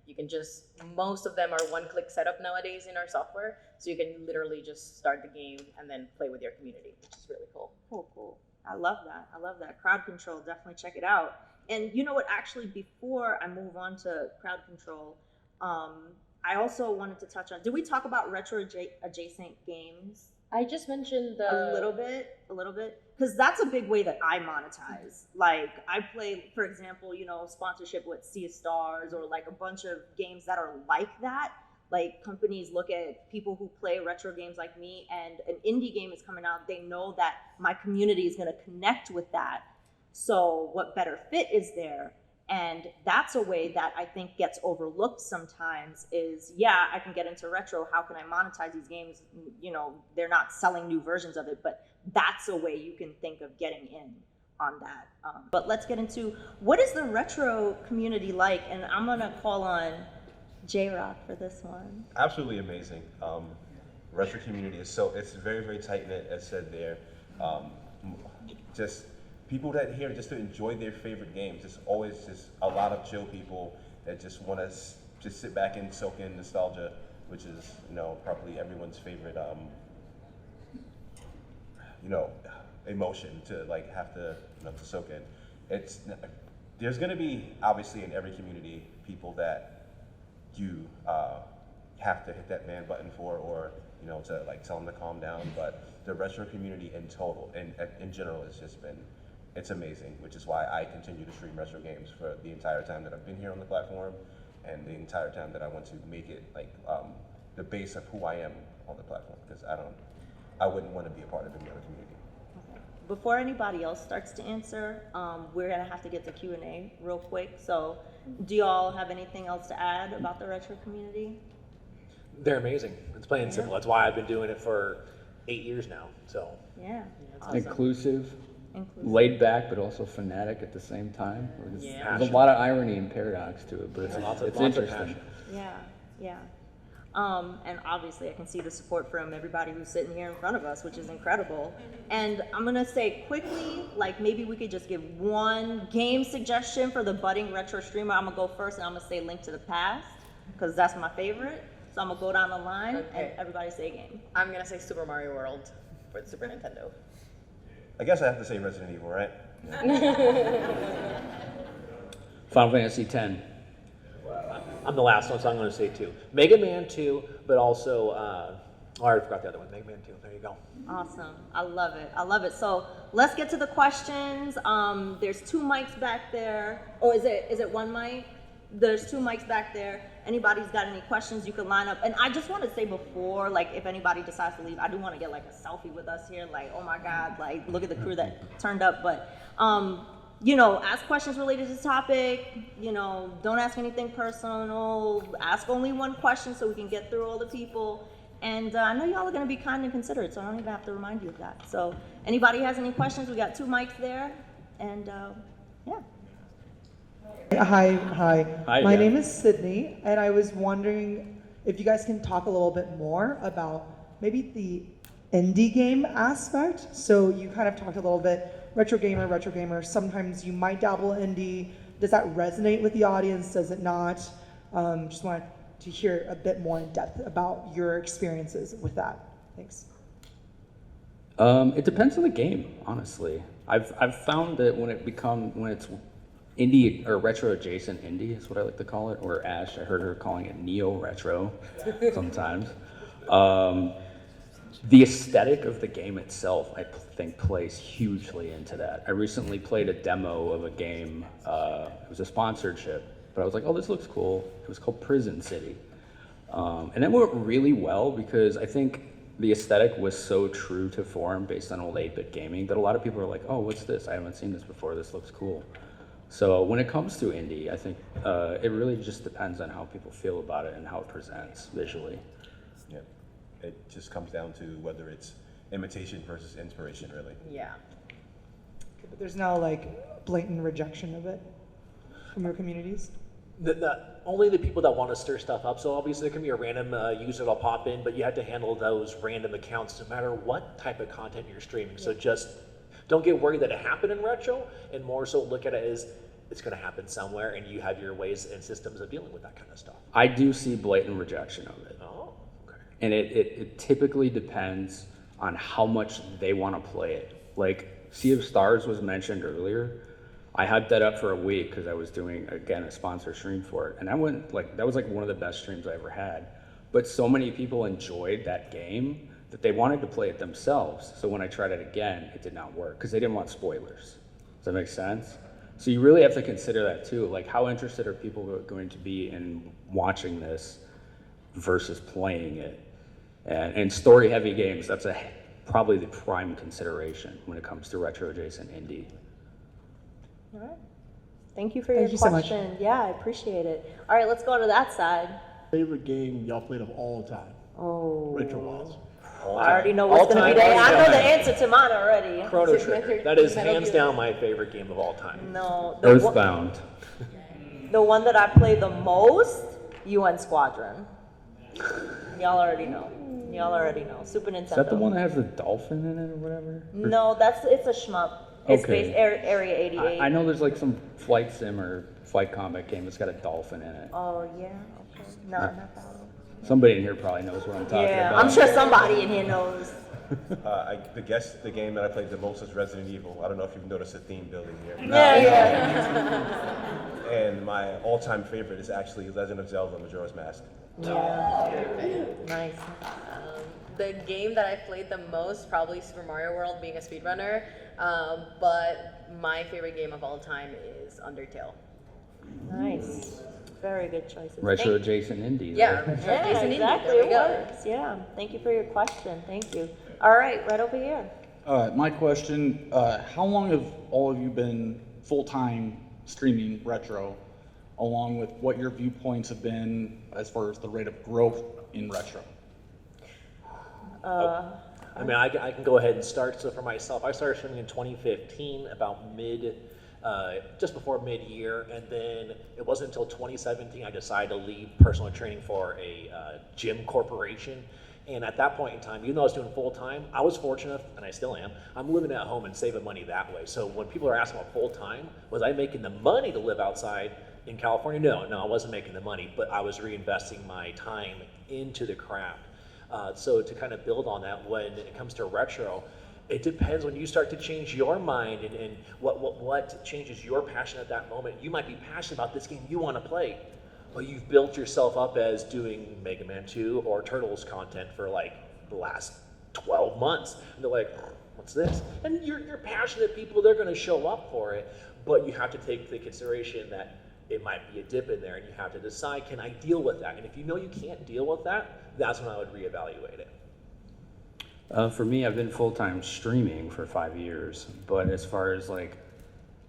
you can just, most of them are one-click setup nowadays in our software, so you can literally just start the game and then play with your community, which is really cool. Cool. I love that. Crowd control, definitely check it out. And you know what, actually, before I move on to crowd control, I also wanted to touch on, did we talk about retro adjacent games? I just mentioned A little bit, because that's a big way that I monetize. Like, I play, for example, you know, sponsorship with Sea of Stars, or like a bunch of games that are like that. Like, companies look at people who play retro games like me, and an indie game is coming out, they know that my community is going to connect with that. So what better fit is there? And that's a way that I think gets overlooked sometimes is, yeah, I can get into retro. How can I monetize these games? You know, they're not selling new versions of it, but that's a way you can think of getting in on that. But let's get into, what is the retro community like? And I'm going to call on J-Rock for this one. Absolutely amazing. Retro community is it's very, very tight knit, as said there. Just people that here just to enjoy their favorite games. It's always just a lot of chill people that just want to just sit back and soak in nostalgia, which is, you know, probably everyone's favorite, you know, emotion to like have to, you know, to soak in. There's going to be, obviously, in every community, people that you have to hit that man button for, or, you know, to like tell them to calm down. But the retro community in total, and in general, has just been, it's amazing, which is why I continue to stream retro games for the entire time that I've been here on the platform, and the entire time that I want to make it like the base of who I am on the platform, because I wouldn't want to be a part of any other community. Before anybody else starts to answer, we're gonna have to get to Q&A real quick. So do y'all have anything else to add about the retro community? They're amazing. It's plain and simple. That's why I've been doing it for 8 years now. So Yeah. Inclusive, laid back, but also fanatic at the same time. Yeah. There's a lot of irony and paradox to it, but it's lots of interesting. passion. Yeah. And obviously I can see the support from everybody who's sitting here in front of us, which is incredible. And I'm gonna say quickly, like maybe we could just give one game suggestion for the budding retro streamer. I'm gonna go first, and I'm gonna say Link to the Past, because that's my favorite. So I'm gonna go down the line and Okay. everybody say a game. I'm gonna say Super Mario World for the Super Nintendo. I guess I have to say Resident Evil, right? Final Fantasy X. I'm the last one, so I'm going to say 2. Mega Man 2, but also, I already forgot the other one. Mega Man 2. There you go. Awesome. I love it. I love it. So let's get to the questions. There's 2 mics back there. Or is it 1 mic? There's 2 mics back there. Anybody's got any questions, you can line up. And I just want to say before, like, if anybody decides to leave, I do want to get like a selfie with us here. Like, oh my God, like, look at the crew that turned up. But, you know, ask questions related to the topic. You know, don't ask anything personal. Ask only 1 question so we can get through all the people. And I know y'all are going to be kind and considerate, so I don't even have to remind you of that. So anybody has any questions, we got 2 mics there. And yeah. Hi. Hi, My yeah. name is Sydney, and I was wondering if you guys can talk a little bit more about maybe the indie game aspect. So you kind of talked a little bit, retro gamer. Sometimes you might dabble in indie. Does that resonate with the audience? Does it not? Just wanted to hear a bit more in depth about your experiences with that. Thanks. It depends on the game, honestly. I've found that when it's indie or retro adjacent indie is what I like to call it, or Ash, I heard her calling it neo retro sometimes. The aesthetic of the game itself, I think, plays hugely into that. I recently played a demo of a game. It was a sponsorship, but I was like, oh, this looks cool. It was called Prison City. And that went really well because I think the aesthetic was so true to form based on old 8-bit gaming that a lot of people are like, oh, what's this? I haven't seen this before. This looks cool. So when it comes to indie, I think it really just depends on how people feel about it and how it presents visually. Yeah. It just comes down to whether it's imitation versus inspiration, really. Yeah. But there's no like blatant rejection of it from your communities. Only the people that want to stir stuff up. So obviously there can be a random user that'll pop in, but you have to handle those random accounts no matter what type of content you're streaming. So just don't get worried that it happened in retro, and more so look at it as it's going to happen somewhere, and you have your ways and systems of dealing with that kind of stuff. I do see blatant rejection of it. Oh, okay. And it typically depends on how much they want to play it. Like Sea of Stars was mentioned earlier. I hyped that up for a week because I was doing, again, a sponsor stream for it. And that was like one of the best streams I ever had. But so many people enjoyed that game that they wanted to play it themselves. So when I tried it again, it did not work because they didn't want spoilers. Does that make sense? So you really have to consider that too. Like, how interested are people going to be in watching this versus playing it? And story-heavy games, that's probably the prime consideration when it comes to retro adjacent indie. All right. Thank you for your Thank you so much. question. Yeah, I appreciate it. All right, let's go to that side. Favorite game y'all played of all time, Oh. retro-wise? I already know what's going to be there. I know the answer to mine already. Chrono Metal Trigger. Gear- That is Metal hands Gear. down my favorite game of all time. No, Earthbound. the one that I play the most, UN Squadron. Y'all already know. Super Nintendo. Is that the one that has the dolphin in it or whatever? No, it's a shmup. It's Okay. based Area 88. I know there's like some flight sim or flight combat game that's got a dolphin in it. Oh yeah. Okay. No, not that one. Somebody in here probably knows what I'm talking Yeah, about. I'm sure somebody in here knows. The game that I played the most was Resident Evil. I don't know if you've noticed a theme building here. Yeah. And my all-time favorite is actually Legend of Zelda: Majora's Mask. Yeah. Nice. The game that I played the most, probably Super Mario World, being a speedrunner. But my favorite game of all time is Undertale. Nice. Very good choices. Retro adjacent indie. Yeah, there. retro Yeah, adjacent indie, exactly. there we It go. works. Yeah. Thank you for your question. Thank you. All right, right over here. My question, how long have all of you been full-time streaming retro, along with what your viewpoints have been as far as the rate of growth in retro? I mean, I can go ahead and start. So for myself, I started streaming in 2015, about just before mid-year, and then it wasn't until 2017 I decided to leave personal training for a gym corporation. And at that point in time, even though I was doing full-time, I was fortunate, and I still am, I'm living at home and saving money that way. So when people are asking about full-time, was I making the money to live outside? in California? No, I wasn't making the money, but I was reinvesting my time into the craft. So to kind of build on that, when it comes to retro, it depends when you start to change your mind and what changes your passion at that moment. You might be passionate about this game you want to play, but you've built yourself up as doing Mega Man 2 or Turtles content for like the last 12 months. And they're like, what's this? And you're passionate people, they're going to show up for it, but you have to take the consideration that it might be a dip in there, and you have to decide, can I deal with that? And if you know you can't deal with that, that's when I would reevaluate it. For me, I've been full-time streaming for 5 years, but as far as like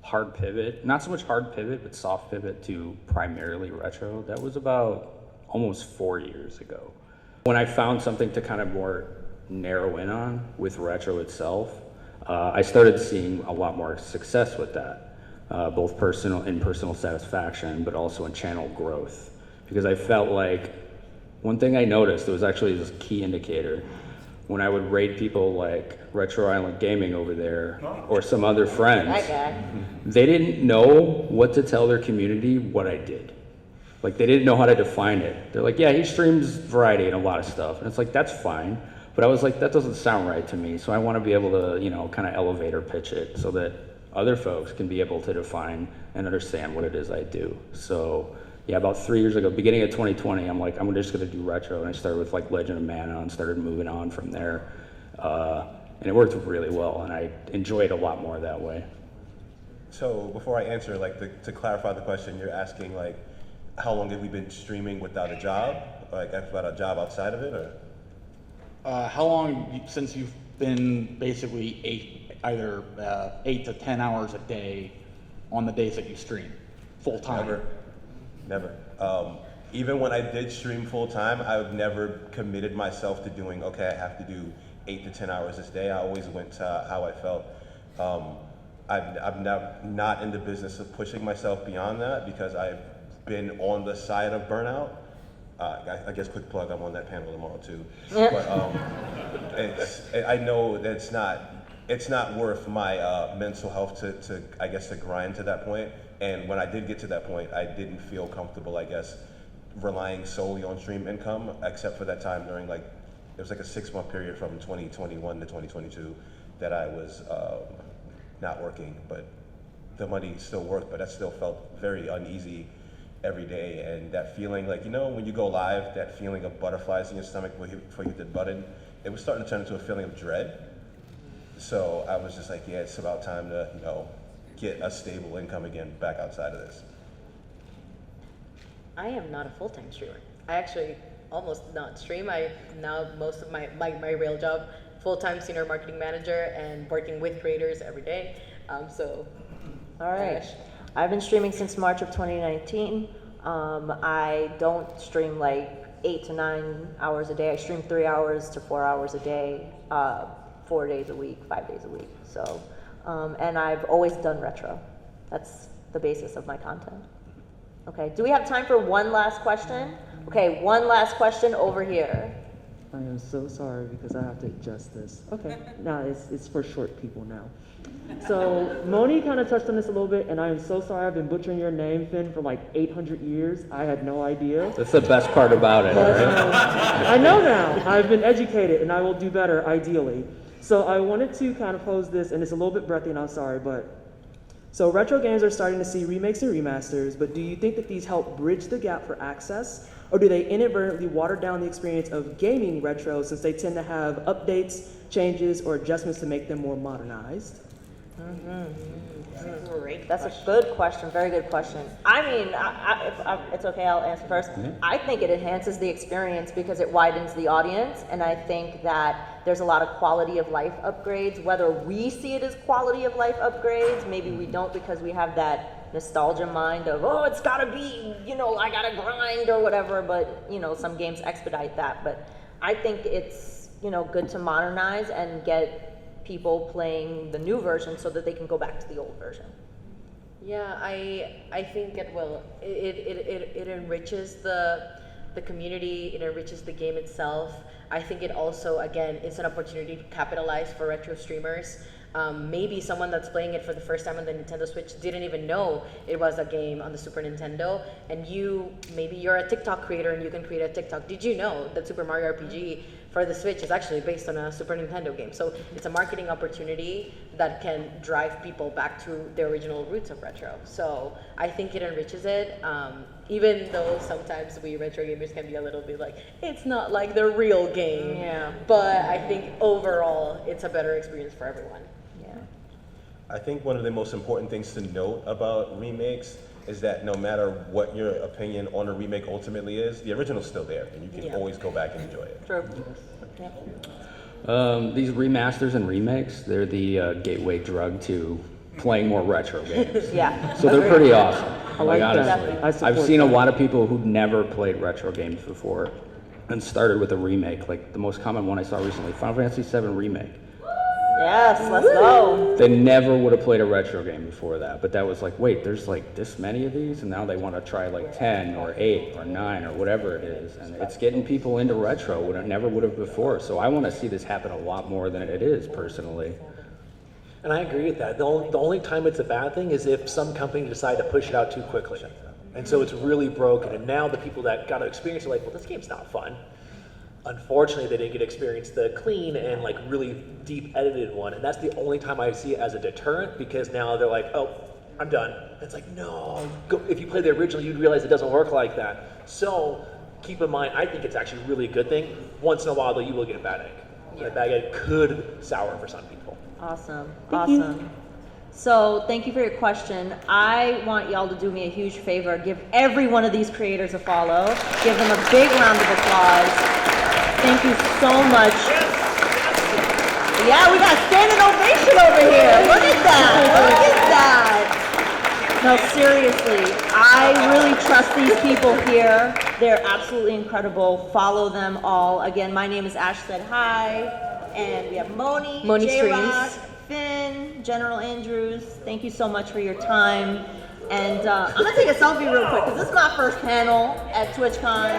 hard pivot, not so much hard pivot, but soft pivot to primarily retro, that was about almost 4 years ago. When I found something to kind of more narrow in on with retro itself, I started seeing a lot more success with that, both personal satisfaction, but also in channel growth. Because I felt like one thing I noticed, it was actually this key indicator, when I would raid people like Retro Island Gaming over there or some other friends, That guy. they didn't know what to tell their community what I did. Like they didn't know how to define it. They're like, yeah, he streams variety and a lot of stuff. And it's like, that's fine. But I was like, that doesn't sound right to me. So I want to be able to, you know, kind of elevator pitch it so that other folks can be able to define and understand what it is I do. So yeah, about 3 years ago, beginning of 2020, I'm like, I'm just gonna do retro, and I started with like Legend of Mana and started moving on from there, and it worked really well, and I enjoy it a lot more that way. So before I answer, like to clarify the question, you're asking like, how long have we been streaming without a job? Like without a job outside of it, or? How long since you've been basically either 8 to 10 hours a day on the days that you stream full time? Never. Even when I did stream full time, I've never committed myself to doing, okay, I have to do 8 to 10 hours this day. I always went to how I felt. I'm not in the business of pushing myself beyond that because I've been on the side of burnout. I guess quick plug, I'm on that panel tomorrow too. But I know that it's not worth my mental health to grind to that point. And when I did get to that point, I didn't feel comfortable, I guess, relying solely on stream income, except for that time during it was like a 6-month period from 2021 to 2022 that I was not working, but the money still worked, but I still felt very uneasy every day. And that feeling, like, you know, when you go live, that feeling of butterflies in your stomach before you hit the button, it was starting to turn into a feeling of dread. So I was just like, yeah, it's about time to, you know, get a stable income again back outside of this. I am not a full-time streamer. I actually almost not stream. I now most of my real job, full-time senior marketing manager and working with creators every day. All right. I've been streaming since March of 2019. I don't stream like 8 to 9 hours a day. I stream 3 hours to 4 hours a day, 4 days a week, 5 days a week. So, and I've always done retro. That's the basis of my content. Okay, do we have time for one last question? Okay, one last question over here. I am so sorry because I have to adjust this. Okay, now it's for short people now. So Moni kind of touched on this a little bit, and I am so sorry I've been butchering your name, Finn, for like 800 years. I had no idea. That's the best part about it, But, right? I know now. I've been educated, and I will do better, ideally. So I wanted to kind of pose this, and it's a little bit breathy, and I'm sorry, but so retro games are starting to see remakes and remasters, but do you think that these help bridge the gap for access, or do they inadvertently water down the experience of gaming retro since they tend to have updates, changes, or adjustments to make them more modernized? Great. That's a good question, very good question. I mean, if it's okay, I'll answer first. I think it enhances the experience because it widens the audience, and I think that there's a lot of quality of life upgrades. Whether we see it as quality of life upgrades, maybe we don't because we have that nostalgia mind of, oh, it's gotta be, you know, I gotta grind or whatever, but, you know, some games expedite that. But I think it's, you know, good to modernize and get people playing the new version so that they can go back to the old version. Yeah, I think it will. It enriches the the community, it enriches the game itself. I think it also, again, is an opportunity to capitalize for retro streamers. Maybe someone that's playing it for the first time on the Nintendo Switch didn't even know it was a game on the Super Nintendo, and maybe you're a TikTok creator and you can create a TikTok. Did you know that Super Mario RPG for the Switch is actually based on a Super Nintendo game? So it's a marketing opportunity that can drive people back to the original roots of retro. So I think it enriches it, even though sometimes we retro gamers can be a little bit like, it's not like the real game. Yeah. But I think overall, it's a better experience for everyone. I think one of the most important things to note about remakes is that no matter what your opinion on a remake ultimately is, the original's still there, and you can always go back and enjoy it. True. These remasters and remakes, they're the gateway drug to playing more retro games. Yeah. So they're pretty awesome. I like that. honestly. I support I've seen a that. lot of people who've never played retro games before and started with a remake. Like the most common one I saw recently, Final Fantasy VII Remake. Yes, let's go. They never would have played a retro game before that, but that was like, wait, there's like this many of these, and now they want to try like 10 or 8 or 9 or whatever it is, and it's getting people into retro when it never would have before. So I want to see this happen a lot more than it is, personally. And I agree with that. The only time it's a bad thing is if some company decide to push it out too quickly. And so it's really broken, and now the people that got to experience are like, well, this game's not fun. Unfortunately, they didn't get to experience the clean and like really deep edited one, and that's the only time I see it as a deterrent, because now they're like, oh, I'm done. It's like, no, if you play the original, you'd realize it doesn't work like that. So keep in mind, I think it's actually really a good thing. Once in a while, though, you will get a bad egg. And a bad egg could sour for some people. Awesome. Awesome. So thank you for your question. I want y'all to do me a huge favor. Give every one of these creators a follow. Give them a big round of applause. Thank you so much. Yeah, we got standing ovation over here. Look at that. Look at that. No, seriously, I really trust these people here. They're absolutely incredible. Follow them all. Again, my name is Ash Said Hi, and we have Moni J-Rock, Streams. Finn, General Andrews. Thank you so much for your time. And I'm gonna take a selfie real quick because this is my first panel at TwitchCon.